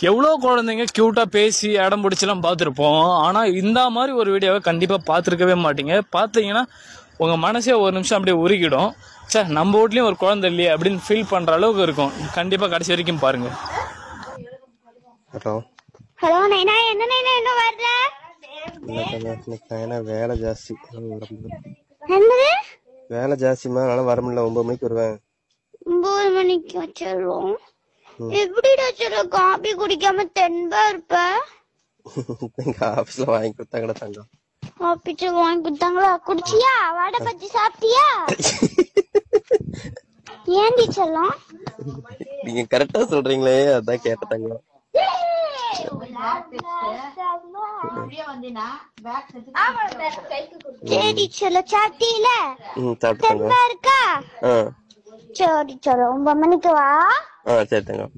எவ்வளோ குழந்தைங்க க்யூட்டாக பேசி இடம் பிடிச்சலாம் பார்த்துருப்போம். ஆனால் இந்த மாதிரி ஒரு வீடியோவை கண்டிப்பாக பார்த்துருக்கவே மாட்டீங்க. பார்த்தீங்கன்னா உங்கள் மனசே ஒரு நிமிஷம் அப்படியே உருகிடும். சார் நம்ம வீட்லேயும் ஒரு குழந்தை இல்லையே அப்படின்னு ஃபீல் பண்ணுற அளவுக்கு இருக்கும். கண்டிப்பாக கடைசி வரைக்கும் பாருங்க. ஹலோ நைனா, என்ன நைனா இன்னும் வரல? வேலை ஜாஸ்தி, என்னது வேலை ஜாஸ்திமா, அதனால வர முடியல. 9 மணிக்கு வருவேன். 9 மணிக்கு வச்சிருவோம். எப்படிடா சொல்ல காபி குடிக்காம தென்பா இருப்ப? எங்க ஆபீஸ்ல வாங்கி கொடுத்தாங்கடா தங்கம். ஆபீஸ்ல வாங்கி கொடுத்தாங்களா? குடிச்சியா? வடை பஜ்ஜி சாப்பிட்டியா? ஏன்டி செல்லம்? நீங்க கரெக்டா சொல்றீங்களே, அதான் கேட்ட தங்கம். சரி சொல்ல சாப்பிட்டீல? தெம்பா இருக்கா? சரி சொல்ல 9 மணிக்கு வா. சரி தங்கம்.